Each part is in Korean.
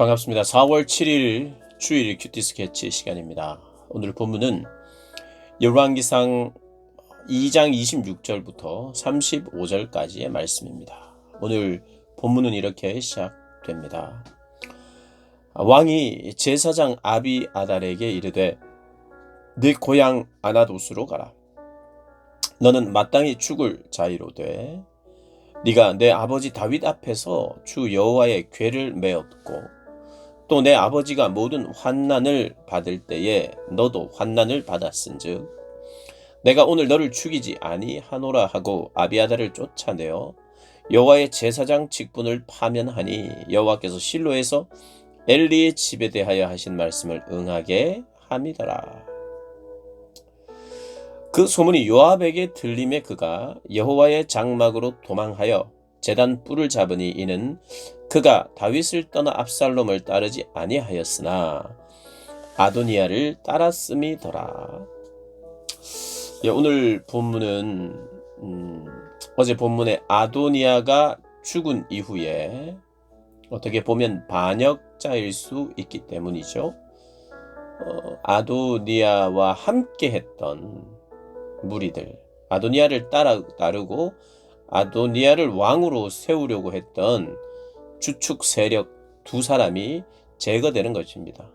반갑습니다. 4월 7일 주일 큐티 스케치 시간입니다. 오늘 본문은 열왕기상 2장 26절부터 35절까지의 말씀입니다. 오늘 본문은 이렇게 시작됩니다. 왕이 제사장 아비아달에게 이르되 네 고향 아나돗으로 가라. 너는 마땅히 죽을 자이로되 네가 내 아버지 다윗 앞에서 주 여호와의 궤를 메었고 또 내 아버지가 모든 환난을 받을 때에 너도 환난을 받았은즉 내가 오늘 너를 죽이지 아니하노라 하고 아비아달을 쫓아내어 여호와의 제사장 직분을 파면하니 여호와께서 실로에서 엘리의 집에 대하여 하신 말씀을 응하게 함이더라. 그 소문이 요압에게 들림에 그가 여호와의 장막으로 도망하여 제단 뿔을 잡으니 이는 그가 다윗을 떠나 압살롬을 따르지 아니하였으나 아도니아를 따랐음이더라. 오늘 본문은 어제 본문에 아도니아가 죽은 이후에 어떻게 보면 반역자일 수 있기 때문이죠. 아도니아와 함께 했던 무리들, 아도니아를 따르고 아도니아를 왕으로 세우려고 했던 주축 세력 두 사람이 제거되는 것입니다.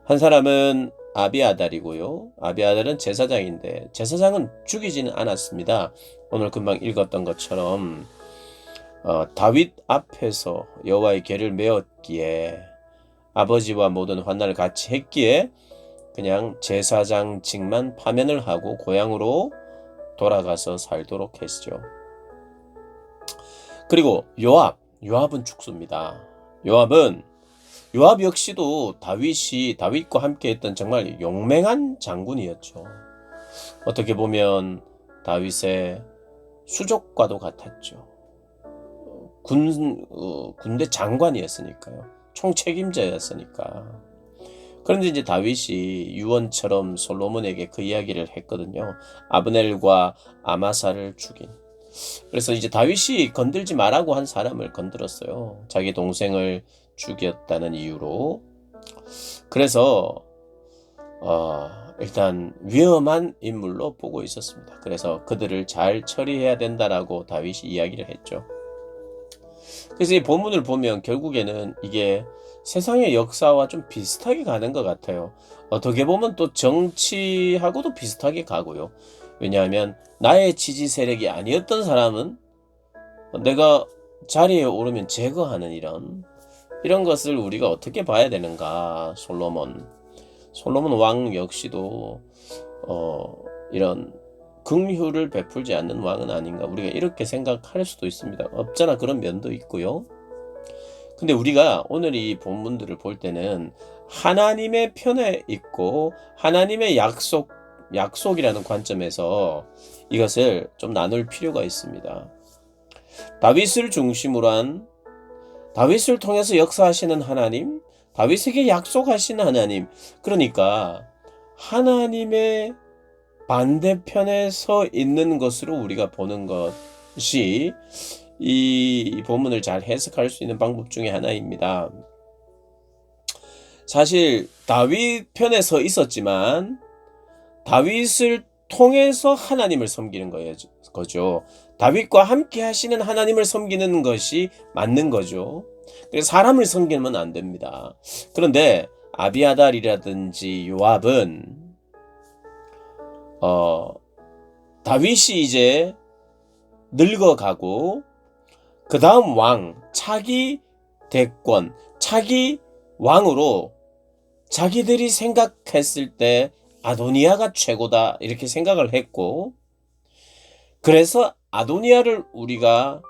한 사람은 아비아달이고요. 아비아달은 제사장인데 제사장은 죽이지는 않았습니다. 오늘 금방 읽었던 것처럼 다윗 앞에서 여호와의 궤를 메었기에 아버지와 모든 환난을 같이 했기에 그냥 제사장직만 파면을 하고 고향으로 돌아가서 살도록 했죠. 그리고 요압은 죽습니다. 요압 역시도 다윗과 함께 했던 정말 용맹한 장군이었죠. 어떻게 보면 다윗의 수족과도 같았죠. 군대 장관이었으니까요. 총책임자였으니까. 그런데 이제 다윗이 유언처럼 솔로몬에게 그 이야기를 했거든요. 아브넬과 아마사를 죽인. 그래서 이제 다윗이 건들지 말라고 한 사람을 건드렸어요. 자기 동생을 죽였다는 이유로. 그래서 일단 위험한 인물로 보고 있었습니다. 그래서 그들을 잘 처리해야 된다라고 다윗이 이야기를 했죠. 그래서 이 본문을 보면 결국에는 이게 세상의 역사와 좀 비슷하게 가는 것 같아요. 어떻게 보면 또 정치하고도 비슷하게 가고요. 왜냐하면 나의 지지 세력이 아니었던 사람은 내가 자리에 오르면 제거하는 이런 것을 우리가 어떻게 봐야 되는가. 솔로몬 왕 역시도 이런 긍휼을 베풀지 않는 왕은 아닌가. 우리가 이렇게 생각할 수도 있습니다. 없잖아 그런 면도 있고요. 근데 우리가 오늘 이 본문들을 볼 때는 하나님의 편에 있고 하나님의 약속이라는 관점에서 이것을 좀 나눌 필요가 있습니다. 다윗을 중심으로 한 다윗을 통해서 역사하시는 하나님, 다윗에게 약속하시는 하나님, 그러니까 하나님의 반대편에 서 있는 것으로 우리가 보는 것이 이 본문을 잘 해석할 수 있는 방법 중에 하나입니다. 사실 다윗 편에 서 있었지만 다윗을 통해서 하나님을 섬기는 거죠. 다윗과 함께 하시는 하나님을 섬기는 것이 맞는 거죠. 그래서 사람을 섬기면 안 됩니다. 그런데 아비아달이라든지 요압은 다윗이 이제 늙어가고 그 다음 차기 대권, 차기 왕으로 자기들이 생각했을 때 아도니아가 최고다 이렇게 생각을 했고, 그래서 아도니아를 우리가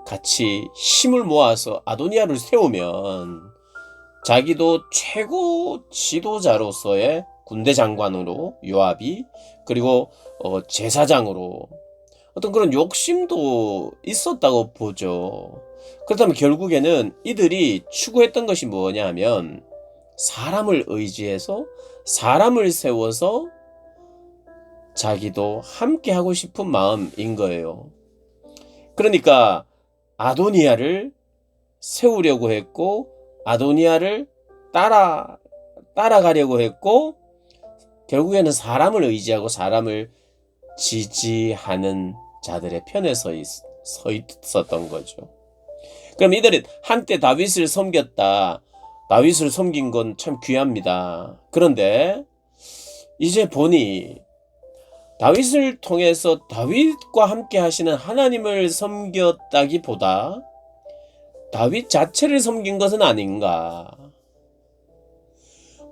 같이 힘을 모아서 아도니아를 세우면 자기도 최고 지도자로서의 군대 장관으로 요압이, 그리고 제사장으로 어떤 그런 욕심도 있었다고 보죠. 그렇다면 결국에는 이들이 추구했던 것이 뭐냐 하면 사람을 의지해서 사람을 세워서 자기도 함께 하고 싶은 마음인 거예요. 그러니까 아도니아를 세우려고 했고 아도니아를 따라가려고 했고 결국에는 사람을 의지하고 사람을 지지하는 자들의 편에 서 있었던 거죠. 그럼 이들은 한때 다윗을 섬겼다. 다윗을 섬긴 건 참 귀합니다. 그런데 이제 보니 다윗을 통해서 다윗과 함께 하시는 하나님을 섬겼다기보다 다윗 자체를 섬긴 것은 아닌가.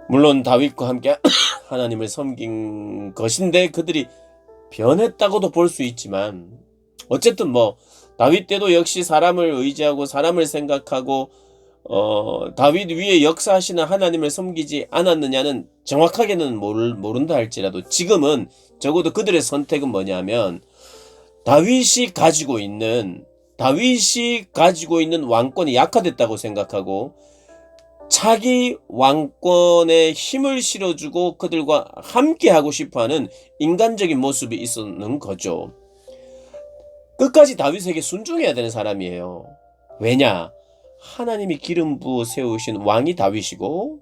물론 다윗과 함께 하나님을 섬긴 것인데 그들이 변했다고도 볼 수 있지만 어쨌든 다윗 때도 역시 사람을 의지하고 사람을 생각하고 다윗 위에 역사하시는 하나님을 섬기지 않았느냐는 정확하게는 모른다 할지라도 지금은 적어도 그들의 선택은 뭐냐면 다윗이 가지고 있는 왕권이 약화됐다고 생각하고 자기 왕권에 힘을 실어주고 그들과 함께하고 싶어하는 인간적인 모습이 있었는 거죠. 끝까지 다윗에게 순종해야 되는 사람이에요. 왜냐? 하나님이 기름 부어 세우신 왕이 다윗이고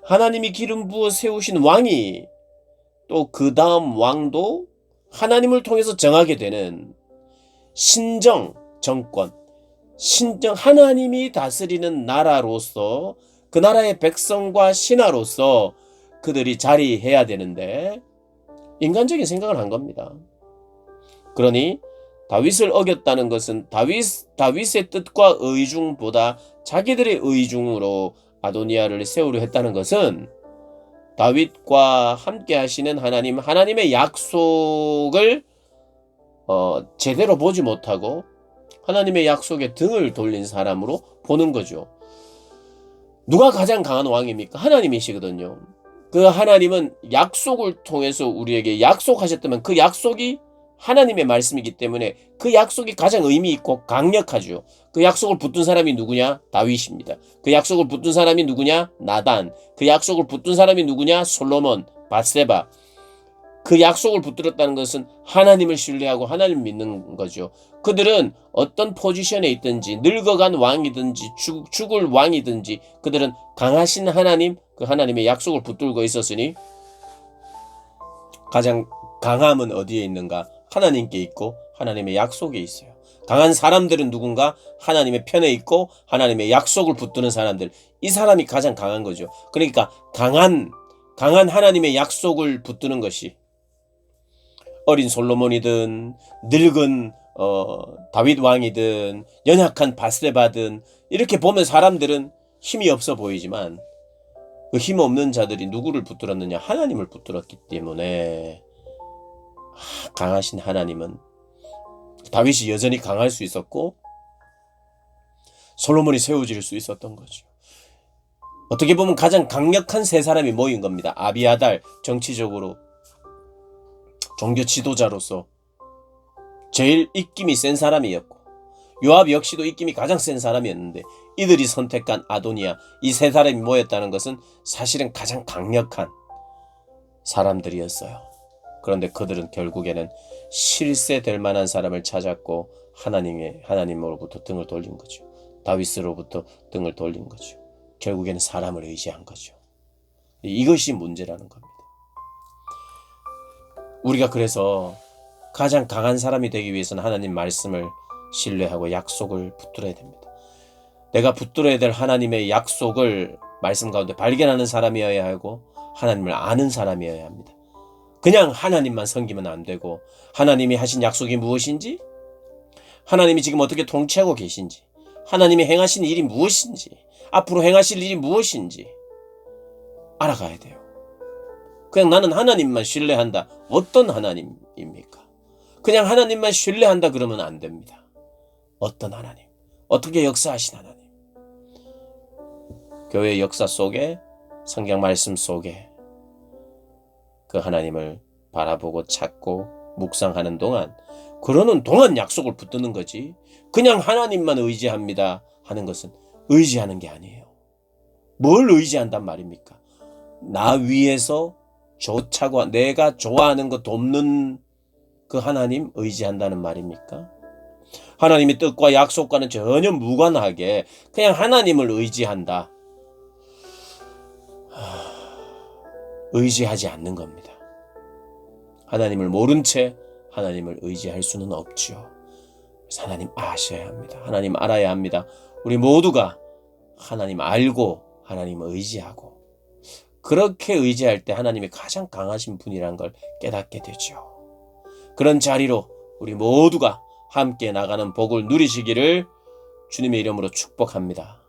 하나님이 기름 부어 세우신 왕이 또 그 다음 왕도 하나님을 통해서 정하게 되는 신정 정권, 하나님이 다스리는 나라로서 그 나라의 백성과 신하로서 그들이 자리해야 되는데 인간적인 생각을 한 겁니다. 그러니 다윗을 어겼다는 것은 다윗의 뜻과 의중보다 자기들의 의중으로 아도니아를 세우려 했다는 것은 다윗과 함께 하시는 하나님의 약속을 제대로 보지 못하고 하나님의 약속에 등을 돌린 사람으로 보는 거죠. 누가 가장 강한 왕입니까? 하나님이시거든요. 그 하나님은 약속을 통해서 우리에게 약속하셨다면 그 약속이 하나님의 말씀이기 때문에 그 약속이 가장 의미 있고 강력하죠. 그 약속을 붙든 사람이 누구냐? 다윗입니다. 그 약속을 붙든 사람이 누구냐? 나단. 그 약속을 붙든 사람이 누구냐? 솔로몬, 밧세바. 그 약속을 붙들었다는 것은 하나님을 신뢰하고 하나님을 믿는 거죠. 그들은 어떤 포지션에 있든지 늙어간 왕이든지 죽을 왕이든지 그들은 강하신 하나님, 그 하나님의 약속을 붙들고 있었으니 가장 강함은 어디에 있는가? 하나님께 있고 하나님의 약속에 있어요. 강한 사람들은 누군가? 하나님의 편에 있고 하나님의 약속을 붙드는 사람들. 이 사람이 가장 강한 거죠. 그러니까 강한 하나님의 약속을 붙드는 것이 어린 솔로몬이든 늙은 다윗 왕이든 연약한 밧세바든 이렇게 보면 사람들은 힘이 없어 보이지만 그 힘 없는 자들이 누구를 붙들었느냐? 하나님을 붙들었기 때문에 강하신 하나님은 다윗이 여전히 강할 수 있었고 솔로몬이 세워질 수 있었던 거죠. 어떻게 보면 가장 강력한 세 사람이 모인 겁니다. 아비아달 정치적으로 종교 지도자로서 제일 입김이 센 사람이었고 요압 역시도 입김이 가장 센 사람이었는데 이들이 선택한 아도니아 이 세 사람이 모였다는 것은 사실은 가장 강력한 사람들이었어요. 그런데 그들은 결국에는 실세될 만한 사람을 찾았고 하나님으로부터 등을 돌린 거죠. 다윗으로부터 등을 돌린 거죠. 결국에는 사람을 의지한 거죠. 이것이 문제라는 겁니다. 우리가 그래서 가장 강한 사람이 되기 위해서는 하나님 말씀을 신뢰하고 약속을 붙들어야 됩니다. 내가 붙들어야 될 하나님의 약속을 말씀 가운데 발견하는 사람이어야 하고 하나님을 아는 사람이어야 합니다. 그냥 하나님만 섬기면 안 되고 하나님이 하신 약속이 무엇인지 하나님이 지금 어떻게 통치하고 계신지 하나님이 행하신 일이 무엇인지 앞으로 행하실 일이 무엇인지 알아가야 돼요. 그냥 나는 하나님만 신뢰한다. 어떤 하나님입니까? 그냥 하나님만 신뢰한다 그러면 안 됩니다. 어떤 하나님? 어떻게 역사하신 하나님? 교회 역사 속에 성경 말씀 속에 그 하나님을 바라보고 찾고 묵상하는 동안 그러는 동안 약속을 붙드는 거지 그냥 하나님만 의지합니다 하는 것은 의지하는 게 아니에요. 뭘 의지한단 말입니까? 나 위에서 좋자고 내가 좋아하는 거 돕는 그 하나님 의지한다는 말입니까? 하나님의 뜻과 약속과는 전혀 무관하게 그냥 하나님을 의지한다. 의지하지 않는 겁니다. 하나님을 모른 채 하나님을 의지할 수는 없죠. 그래서 하나님 아셔야 합니다. 하나님 알아야 합니다. 우리 모두가 하나님 알고 하나님을 의지하고 그렇게 의지할 때 하나님이 가장 강하신 분이란 걸 깨닫게 되죠. 그런 자리로 우리 모두가 함께 나가는 복을 누리시기를 주님의 이름으로 축복합니다.